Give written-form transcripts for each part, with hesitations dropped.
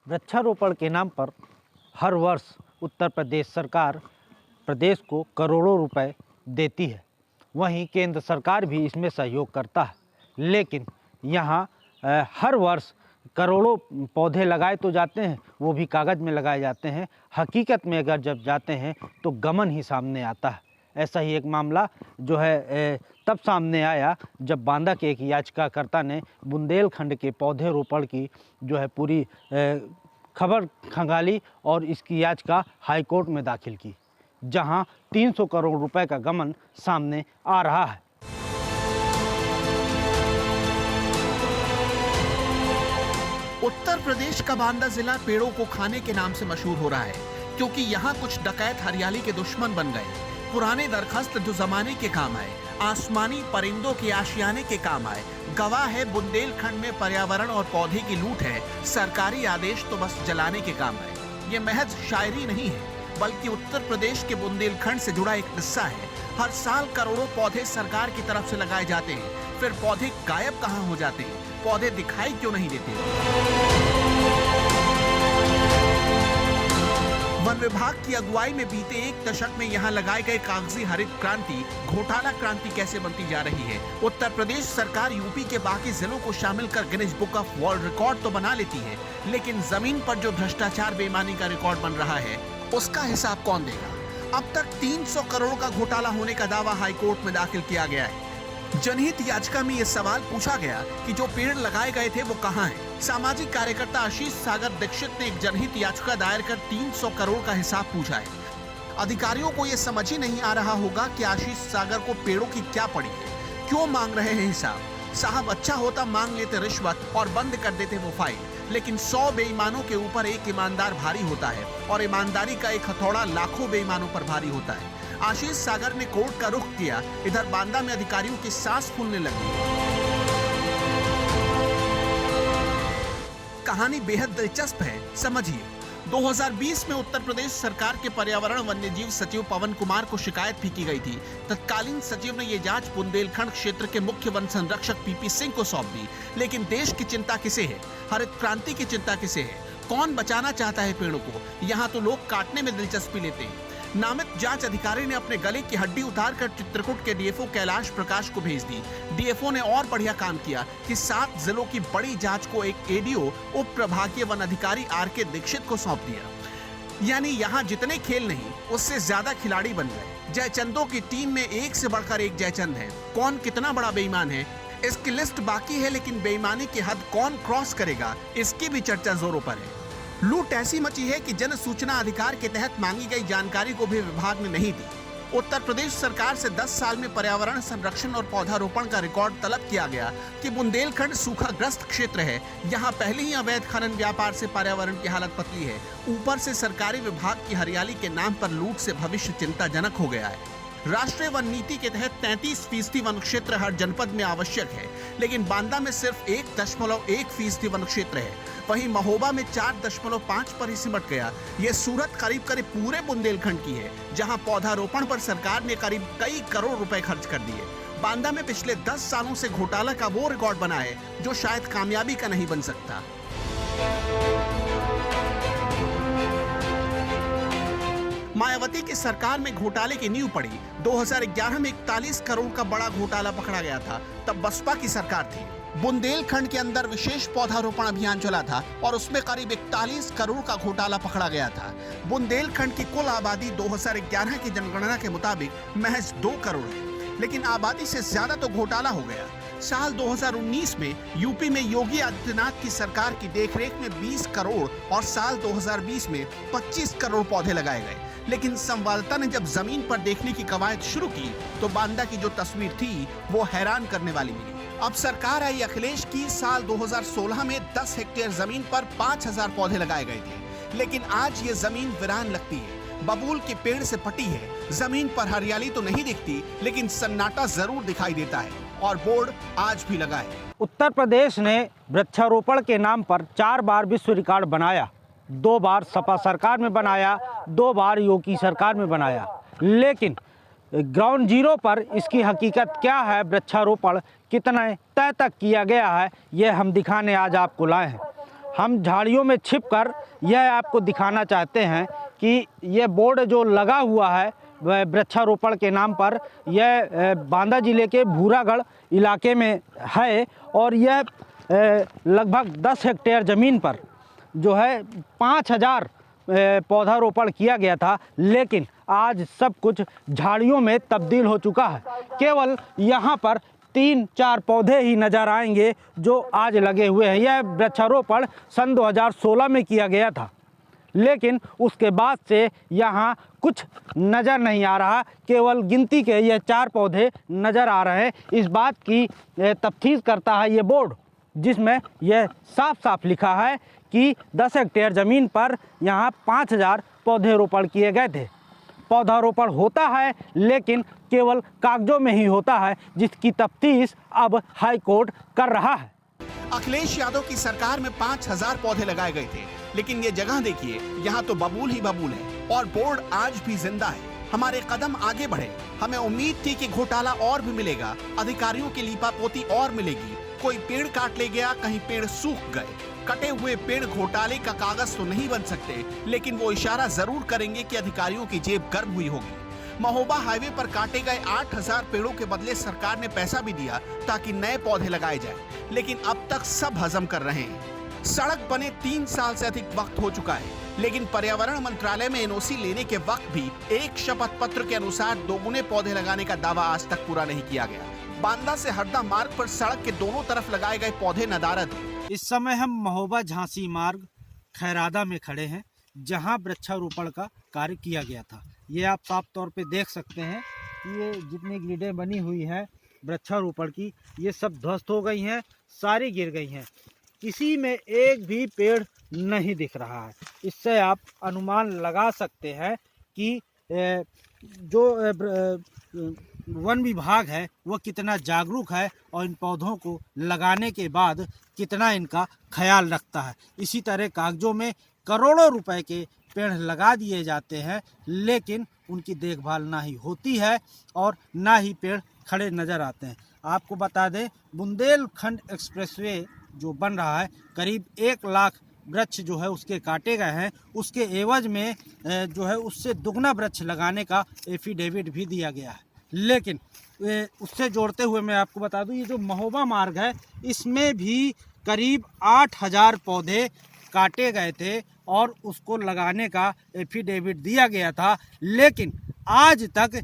वृक्षारोपण के नाम पर हर वर्ष उत्तर प्रदेश सरकार प्रदेश को करोड़ों रुपए देती है। वहीं केंद्र सरकार भी इसमें सहयोग करता है, लेकिन यहाँ हर वर्ष करोड़ों पौधे लगाए तो जाते हैं, वो भी कागज़ में लगाए जाते हैं। हकीकत में अगर जब जाते हैं तो गमन ही सामने आता है। ऐसा ही एक मामला जो है तब सामने आया जब बांदा के एक याचिकाकर्ता ने बुंदेलखंड के पौधे रोपण की जो है पूरी खबर खंगाली और इसकी याचिका हाईकोर्ट में दाखिल की, जहां 300 करोड़ रुपए का गमन सामने आ रहा है। उत्तर प्रदेश का बांदा जिला पेड़ों को खाने के नाम से मशहूर हो रहा है, क्योंकि यहाँ कुछ डकैत हरियाली के दुश्मन बन गए। पुराने दरखास्त जो जमाने के काम आए, आसमानी परिंदों के आशियाने के काम आए। गवाह है बुंदेलखंड में पर्यावरण और पौधे की लूट है, सरकारी आदेश तो बस जलाने के काम आए। ये महज शायरी नहीं है, बल्कि उत्तर प्रदेश के बुंदेलखंड से जुड़ा एक किस्सा है। हर साल करोड़ों पौधे सरकार की तरफ से लगाए जाते हैं, फिर पौधे गायब कहाँ हो जाते हैं, पौधे दिखाई क्यों नहीं देते। वन विभाग की अगुवाई में बीते एक दशक में यहाँ लगाए गए कागजी हरित क्रांति घोटाला क्रांति कैसे बनती जा रही है। उत्तर प्रदेश सरकार यूपी के बाकी जिलों को शामिल कर Guinness book of world record तो बना लेती है, लेकिन जमीन पर जो भ्रष्टाचार बेईमानी का रिकॉर्ड बन रहा है उसका हिसाब कौन देगा। अब तक 300 करोड़ का घोटाला होने का दावा हाईकोर्ट में दाखिल किया गया है। जनहित याचिका में यह सवाल पूछा गया कि जो पेड़ लगाए गए थे वो कहां हैं। सामाजिक कार्यकर्ता आशीष सागर दीक्षित ने एक जनहित याचिका दायर कर 300 करोड़ का हिसाब पूछा है। अधिकारियों को यह समझ ही नहीं आ रहा होगा कि आशीष सागर को पेड़ों की क्या पड़ी है, क्यों मांग रहे हैं हिसाब। साहब अच्छा होता मांग लेते रिश्वत और बंद कर देते वो फाइल, लेकिन 100 बेईमानों के ऊपर एक ईमानदार भारी होता है और ईमानदारी का एक हथौड़ा लाखों बेईमानों पर भारी होता है। आशीष सागर ने कोर्ट का रुख किया। इधर बांदा में अधिकारियों की सांस फूलने लगी। कहानी बेहद दिलचस्प है, समझिए। 2020 में उत्तर प्रदेश सरकार के पर्यावरण वन्यजीव सचिव पवन कुमार को शिकायत भी की गई थी। तत्कालीन सचिव ने यह जांच बुंदेलखंड क्षेत्र के मुख्य वन संरक्षक पीपी सिंह को सौंप दी। लेकिन देश की चिंता किसे है, हरित क्रांति की चिंता किसे है, कौन बचाना चाहता है पेड़ों को। यहाँ तो लोग काटने में दिलचस्पी लेते हैं। नामित जांच अधिकारी ने अपने गले की हड्डी उतारकर चित्रकूट के डीएफओ कैलाश प्रकाश को भेज दी। डीएफओ ने और बढ़िया काम किया कि 7 जिलों की बड़ी जांच को एक एडीओ उप प्रभागीय वन अधिकारी आरके दीक्षित को सौंप दिया। यानी यहाँ जितने खेल नहीं, उससे ज्यादा खिलाड़ी बन गए। जयचंदों की टीम में एक से बढ़कर एक जयचंद है। कौन कितना बड़ा बेईमान है इसकी लिस्ट बाकी है, लेकिन बेईमानी की हद कौन क्रॉस करेगा इसकी भी चर्चा जोरों पर है। लूट ऐसी मची है कि जन सूचना अधिकार के तहत मांगी गई जानकारी को भी विभाग ने नहीं दी। उत्तर प्रदेश सरकार से 10 साल में पर्यावरण संरक्षण और पौधारोपण का रिकॉर्ड तलब किया गया कि बुंदेलखंड सूखाग्रस्त क्षेत्र है। यहाँ पहले ही अवैध खनन व्यापार से पर्यावरण की हालत पतली है, ऊपर से सरकारी विभाग की हरियाली के नाम पर लूट से भविष्य चिंताजनक हो गया है। राष्ट्रीय वन नीति के तहत 33% वन क्षेत्र हर जनपद में आवश्यक है, लेकिन बांदा में सिर्फ 1.1% वन क्षेत्र है। वहीं महोबा में 4.5 पर ही सिमट गया। ये सूरत करीब पूरे बुंदेलखंड की है, जहां पौधारोपण पर सरकार ने करीब कई करोड़ रुपए खर्च कर दिए। बांदा में पिछले 10 सालों से घोटाला का वो रिकॉर्ड बना है जो शायद कामयाबी का नहीं बन सकता। मायावती की सरकार में घोटाले की नींव पड़ी। 2011 में 41 करोड़ का बड़ा घोटाला पकड़ा गया था, तब बसपा की सरकार थी। बुंदेलखंड के अंदर विशेष पौधारोपण अभियान चला था और उसमें करीब 41 करोड़ का घोटाला पकड़ा गया था। बुंदेलखंड की कुल आबादी 2011 की जनगणना के मुताबिक महज 2 करोड़ है, लेकिन आबादी से ज्यादा तो घोटाला हो गया। साल 2019 में यूपी में योगी आदित्यनाथ की सरकार की देखरेख में 20 करोड़ और साल 2020 में 25 करोड़ पौधे लगाए गए। लेकिन संवाददाता ने जब जमीन पर देखने की कवायद शुरू की तो बांदा की जो तस्वीर थी वो हैरान करने वाली मिली। अब सरकार आई अखिलेश की। साल 2016 में 10 हेक्टेयर जमीन पर 5000 पौधे लगाए गए थे, लेकिन आज ये जमीन वीरान लगती है। बबूल के पेड़ से पटी है। जमीन पर हरियाली तो नहीं दिखती, लेकिन सन्नाटा जरूर दिखाई देता है और बोर्ड आज भी लगा है। उत्तर प्रदेश ने वृक्षारोपण के नाम पर 4 बार विश्व रिकॉर्ड बनाया। 2 बार सपा सरकार में बनाया, 2 बार योगी सरकार में बनाया, लेकिन ग्राउंड जीरो पर इसकी हकीकत क्या है, वृक्षारोपण कितना तय तक किया गया है, ये हम दिखाने आज आपको लाए हैं। हम झाड़ियों में छिपकर यह आपको दिखाना चाहते हैं कि ये बोर्ड जो लगा हुआ है वृक्षारोपण के नाम पर, यह बांदा जिले के भूरागढ़ इलाके में है और यह लगभग 10 हेक्टेयर ज़मीन पर जो है 5000 पौधारोपण किया गया था, लेकिन आज सब कुछ झाड़ियों में तब्दील हो चुका है। केवल यहाँ पर 3-4 पौधे ही नज़र आएंगे जो आज लगे हुए हैं। यह वृक्षारोपण सन 2016 में किया गया था, लेकिन उसके बाद से यहाँ कुछ नज़र नहीं आ रहा। केवल गिनती के ये 4 पौधे नज़र आ रहे हैं। इस बात की तफ्तीश करता है ये बोर्ड, जिसमें यह साफ साफ लिखा है कि 10 हेक्टेयर ज़मीन पर यहाँ 5000 पौधे रोपण किए गए थे। पौधारोपण होता है लेकिन केवल कागजों में ही होता है, जिसकी तफ्तीश अब हाई कोर्ट कर रहा है। अखिलेश यादव की सरकार में 5000 पौधे लगाए गए थे, लेकिन ये जगह देखिए, यहाँ तो बबूल ही बबूल है और बोर्ड आज भी जिंदा है। हमारे कदम आगे बढ़े। हमें उम्मीद थी कि घोटाला और भी मिलेगा, अधिकारियों की लीपापोती और मिलेगी। कोई पेड़ काट ले गया, कहीं पेड़ सूख गए। कटे हुए पेड़ घोटाले का कागज तो नहीं बन सकते, लेकिन वो इशारा जरूर करेंगे कि अधिकारियों की जेब गर्म हुई होगी। महोबा हाईवे पर काटे गए 8000 पेड़ों के बदले सरकार ने पैसा भी दिया ताकि नए पौधे लगाए जाएं, लेकिन अब तक सब हजम कर रहे हैं। सड़क बने 3 साल से अधिक वक्त हो चुका है, लेकिन पर्यावरण मंत्रालय में एनओसी लेने के वक्त भी एक शपथ पत्र के अनुसार दोगुने पौधे लगाने का दावा आज तक पूरा नहीं किया गया। बांदा से हरदा मार्ग पर सड़क के दोनों तरफ लगाए गए पौधे नदारद हैं। इस समय हम महोबा झांसी मार्ग खैरादा में खड़े हैं, जहां वृक्षारोपण का कार्य किया गया था। ये आप साफ तौर पे देख सकते हैं कि ये जितनी ग्रिडें बनी हुई हैं वृक्षारोपण की, ये सब ध्वस्त हो गई हैं, सारी गिर गई हैं। किसी में एक भी पेड़ नहीं दिख रहा है। इससे आप अनुमान लगा सकते हैं कि जो वन विभाग है वो कितना जागरूक है और इन पौधों को लगाने के बाद कितना इनका ख्याल रखता है। इसी तरह कागजों में करोड़ों रुपए के पेड़ लगा दिए जाते हैं, लेकिन उनकी देखभाल ना ही होती है और ना ही पेड़ खड़े नज़र आते हैं। आपको बता दें, बुंदेलखंड एक्सप्रेसवे जो बन रहा है, करीब 1 लाख वृक्ष जो है उसके काटे गए हैं। उसके एवज में जो है उससे दुगना वृक्ष लगाने का एफिडेविट भी दिया गया है। लेकिन उससे जोड़ते हुए मैं आपको बता दूं, ये जो महोबा मार्ग है इसमें भी करीब 8000 पौधे काटे गए थे और उसको लगाने का एफिडेविट दिया गया था, लेकिन आज तक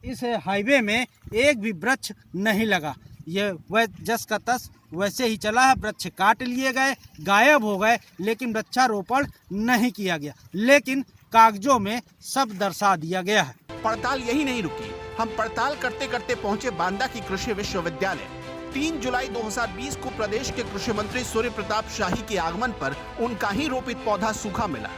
इस हाईवे में एक भी वृक्ष नहीं लगा। ये वह जस का तस वैसे ही चला है। वृक्ष काट लिए गए, गायब हो गए, लेकिन वृक्षारोपण नहीं किया गया, लेकिन कागजों में सब दर्शा दिया गया है। पड़ताल यही नहीं रुकी। हम पड़ताल करते करते पहुंचे बांदा की कृषि विश्वविद्यालय। 3 जुलाई 2020 को प्रदेश के कृषि मंत्री सूर्य प्रताप शाही के आगमन पर उनका ही रोपित पौधा सूखा मिला।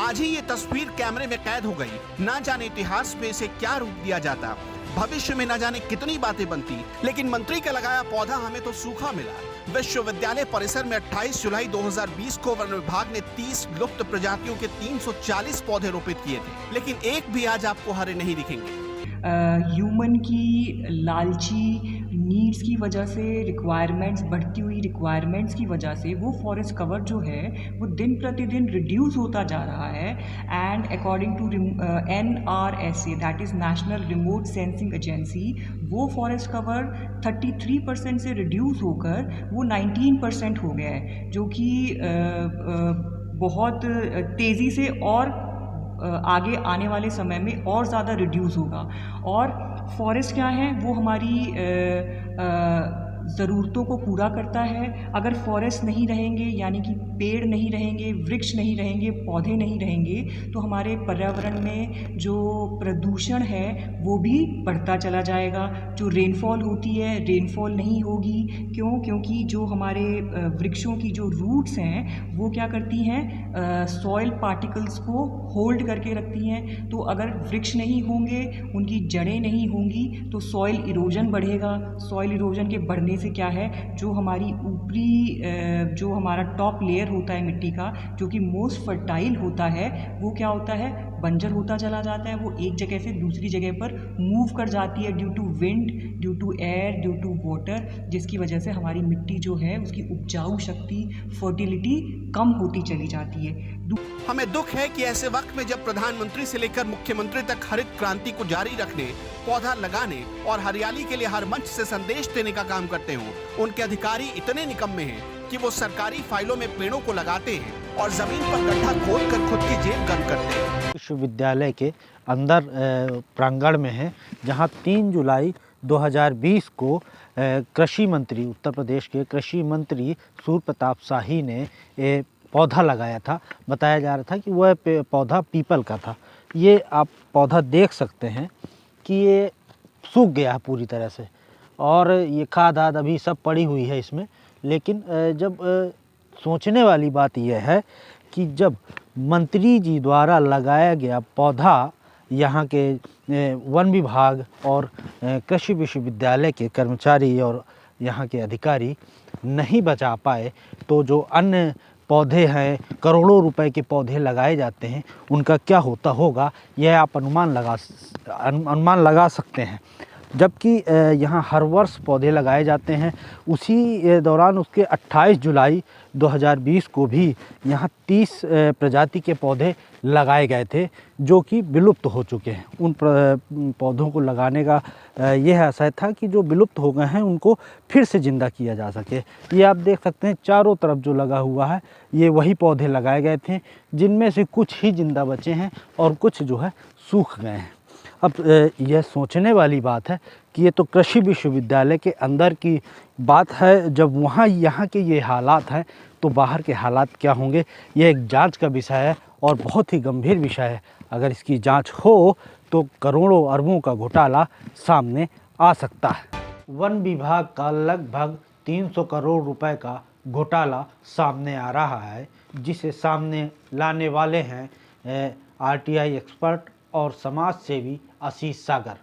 आज ही ये तस्वीर कैमरे में कैद हो गई। ना जाने इतिहास में इसे क्या रूप दिया जाता, भविष्य में न जाने कितनी बातें बनती, लेकिन मंत्री का लगाया पौधा हमें तो सूखा मिला। विश्वविद्यालय परिसर में 28 जुलाई 2020 को वन विभाग ने 30 लुप्त प्रजातियों के 340 पौधे रोपित किए थे, लेकिन एक भी आज आपको हरे नहीं दिखेंगे। ह्यूमन की लालची नीड्स की वजह से, रिक्वायरमेंट्स, बढ़ती हुई रिक्वायरमेंट्स की वजह से वो फॉरेस्ट कवर जो है वो दिन प्रतिदिन रिड्यूस होता जा रहा है। And according to NRSA, that is national remote sensing agency, वो फॉरेस्ट कवर 33% से रिड्यूस होकर वो 19% हो गया है, जो कि बहुत तेज़ी से और आगे आने वाले समय में और ज़्यादा रिड्यूस होगा। और फॉरेस्ट क्या है, वो हमारी ज़रूरतों को पूरा करता है। अगर फॉरेस्ट नहीं रहेंगे, यानी कि पेड़ नहीं रहेंगे, वृक्ष नहीं रहेंगे, पौधे नहीं रहेंगे, तो हमारे पर्यावरण में जो प्रदूषण है वो भी बढ़ता चला जाएगा। जो रेनफॉल होती है, रेनफॉल नहीं होगी। क्यों? क्योंकि जो हमारे वृक्षों की जो रूट्स हैं वो क्या करती हैं, सॉइल पार्टिकल्स को होल्ड करके रखती हैं। तो अगर वृक्ष नहीं होंगे, उनकी जड़ें नहीं होंगी, तो सॉइल इरोजन बढ़ेगा। सॉइल इरोजन के बढ़ने बढ़ने से क्या है, जो हमारी ऊपरी जो हमारा टॉप लेयर होता है मिट्टी का, जो कि मोस्ट फर्टाइल होता है, वो क्या होता है, बंजर होता चला जाता है। वो एक जगह से दूसरी जगह पर मूव कर जाती है due to wind, due to air, due to water, जिसकी वजह से हमारी मिट्टी जो है उसकी उपजाऊ शक्ति, फर्टिलिटी कम होती चली जाती है। हमें दुख है कि ऐसे वक्त में जब प्रधानमंत्री से लेकर मुख्यमंत्री तक हरित क्रांति को जारी रखने, पौधा लगाने और हरियाली के लिए हर मंच से संदेश देने का काम करते हों, उनके अधिकारी इतने निकम्मे हैं कि वो सरकारी फाइलों में पेड़ों को लगाते हैं और जमीन पर गड्ढा खोदकर खुद की जेब गर्म करते हैं। विश्वविद्यालय के अंदर प्रांगण में है, जहां 3 जुलाई 2020 को कृषि मंत्री, उत्तर प्रदेश के कृषि मंत्री सूर्य प्रताप शाही ने पौधा लगाया था। बताया जा रहा था कि वह पौधा पीपल का था। ये आप पौधा देख सकते हैं कि ये सूख गया है पूरी तरह से, और ये खाद आद अभी सब पड़ी हुई है इसमें। लेकिन जब सोचने वाली बात यह है कि जब मंत्री जी द्वारा लगाया गया पौधा यहाँ के वन विभाग और कृषि विश्वविद्यालय के कर्मचारी और यहाँ के अधिकारी नहीं बचा पाए, तो जो अन्य पौधे हैं, करोड़ों रुपए के पौधे लगाए जाते हैं, उनका क्या होता होगा, यह आप अनुमान लगा सकते हैं। जबकि यहाँ हर वर्ष पौधे लगाए जाते हैं। उसी दौरान उसके 28 जुलाई 2020 को भी यहाँ 30 प्रजाति के पौधे लगाए गए थे, जो कि विलुप्त हो चुके हैं। उन पौधों को लगाने का यह आशय था कि जो विलुप्त हो गए हैं उनको फिर से ज़िंदा किया जा सके। ये आप देख सकते हैं चारों तरफ जो लगा हुआ है, ये वही पौधे लगाए गए थे, जिनमें से कुछ ही ज़िंदा बचे हैं और कुछ जो है सूख गए हैं। अब यह सोचने वाली बात है कि ये तो कृषि विश्वविद्यालय के अंदर की बात है। जब वहाँ यहाँ के ये हालात हैं, तो बाहर के हालात क्या होंगे, यह एक जांच का विषय है और बहुत ही गंभीर विषय है। अगर इसकी जांच हो तो करोड़ों अरबों का घोटाला सामने आ सकता है। वन विभाग का लगभग 300 करोड़ रुपए का घोटाला सामने आ रहा है, जिसे सामने लाने वाले हैं आरटीआई एक्सपर्ट और समाज सेवी आशीष सागर,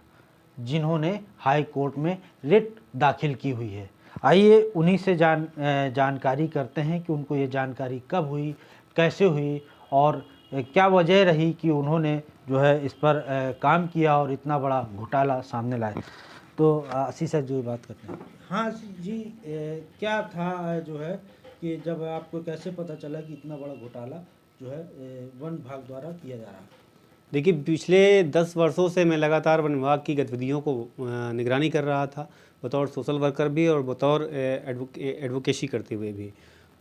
जिन्होंने हाई कोर्ट में रिट दाखिल की हुई है। आइए उन्हीं से जानकारी करते हैं कि उनको ये जानकारी कब हुई, कैसे हुई और क्या वजह रही कि उन्होंने जो है इस पर काम किया और इतना बड़ा घोटाला सामने लाए। तो आशीष सर जी बात करते हैं। हाँ जी, क्या था जो है कि जब आपको कैसे पता चला कि इतना बड़ा घोटाला जो है वन विभाग द्वारा किया जा रहा है? देखिए, पिछले 10 वर्षों से मैं लगातार वन विभाग की गतिविधियों को निगरानी कर रहा था, बतौर सोशल वर्कर भी और बतौर एडवोकेसी करते हुए भी।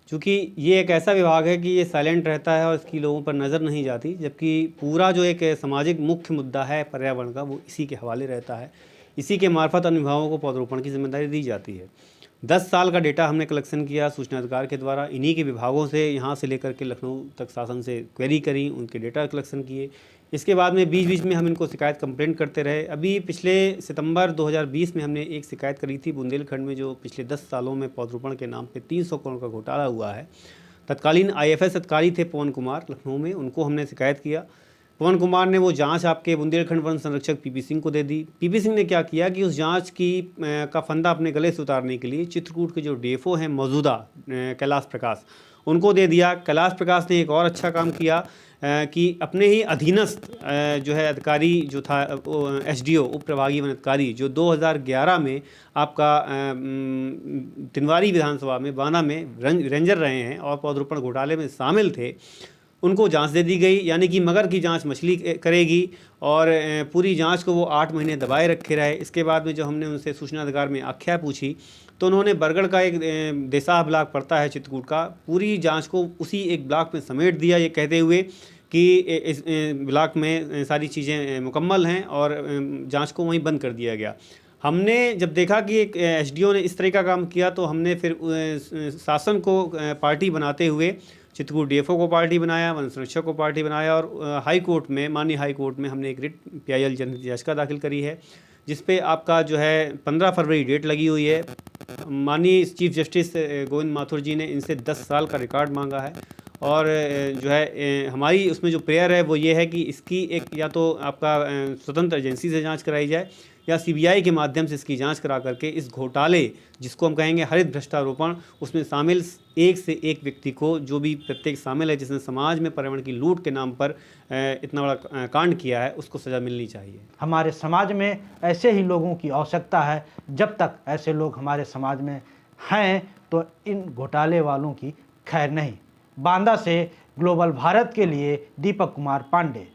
चूँकि ये एक ऐसा विभाग है कि ये साइलेंट रहता है और इसकी लोगों पर नज़र नहीं जाती, जबकि पूरा जो एक सामाजिक मुख्य मुद्दा है पर्यावरण का, वो इसी के हवाले रहता है। इसी के मार्फत अन्य विभागों को पौधरोपण की जिम्मेदारी दी जाती है। 10 साल का डेटा हमने कलेक्शन किया सूचना अधिकार के द्वारा। इन्हीं के विभागों से यहाँ से लेकर के लखनऊ तक शासन से क्वेरी करी, उनके डेटा कलेक्शन किए। इसके बाद में बीच में हम इनको शिकायत कंप्लेंट करते रहे। अभी पिछले सितंबर 2020 में हमने एक शिकायत करी थी बुंदेलखंड में, जो पिछले 10 सालों में पौधरोपण के नाम पे 300 करोड़ का घोटाला हुआ है। तत्कालीन IFS अधिकारी थे पवन कुमार लखनऊ में, उनको हमने शिकायत किया। पवन कुमार ने वो जांच आपके बुंदेलखंड वन संरक्षक PP सिंह को दे दी। PP सिंह ने क्या किया कि उस जांच की का फंदा अपने गले से उतारने के लिए चित्रकूट के जो DFO हैं मौजूदा कैलाश प्रकाश, उनको दे दिया। कैलाश प्रकाश ने एक और अच्छा काम किया कि अपने ही अधीनस्थ जो है अधिकारी जो था SDO उप प्रभागीय वन अधिकारी, जो 2011 में आपका तिनवारी विधानसभा में बाना में रेंजर रहे हैं और पौधरोपण घोटाले में शामिल थे, उनको जांच दे दी गई। यानी कि मगर की जांच मछली करेगी और पूरी जांच को वो 8 महीने दबाए रखे रहे। इसके बाद में जो हमने उनसे सूचना अधिकार में आख्या पूछी, तो उन्होंने बरगढ़ का एक देसाह ब्लॉक पड़ता है चित्रकूट का, पूरी जांच को उसी एक ब्लॉक में समेट दिया, ये कहते हुए कि इस ब्लॉक में सारी चीज़ें मुकम्मल हैं और जांच को वहीं बंद कर दिया गया। हमने जब देखा कि एक SDO ने इस तरह का काम किया, तो हमने फिर शासन को पार्टी बनाते हुए चित्रकूट DFO को पार्टी बनाया, वन संरक्षक को पार्टी बनाया और हाई कोर्ट में, माननीय हाई कोर्ट में हमने एक रिट PIL जनहित याचिका दाखिल करी है, जिसपे आपका जो है 15 फरवरी डेट लगी हुई है। माननीय चीफ जस्टिस गोविंद माथुर जी ने इनसे 10 साल का रिकॉर्ड मांगा है और जो है हमारी उसमें जो प्रेयर है वो ये है कि इसकी एक या तो आपका स्वतंत्र एजेंसी से जांच कराई जाए या सीबीआई के माध्यम से इसकी जांच करा करके इस घोटाले, जिसको हम कहेंगे हरित भ्रष्टारोपण, उसमें शामिल एक से एक व्यक्ति को, जो भी प्रत्येक शामिल है जिसने समाज में पर्यावरण की लूट के नाम पर इतना बड़ा कांड किया है, उसको सज़ा मिलनी चाहिए। हमारे समाज में ऐसे ही लोगों की आवश्यकता है। जब तक ऐसे लोग हमारे समाज में हैं तो इन घोटाले वालों की खैर नहीं। बांदा से ग्लोबल भारत के लिए दीपक कुमार पांडे।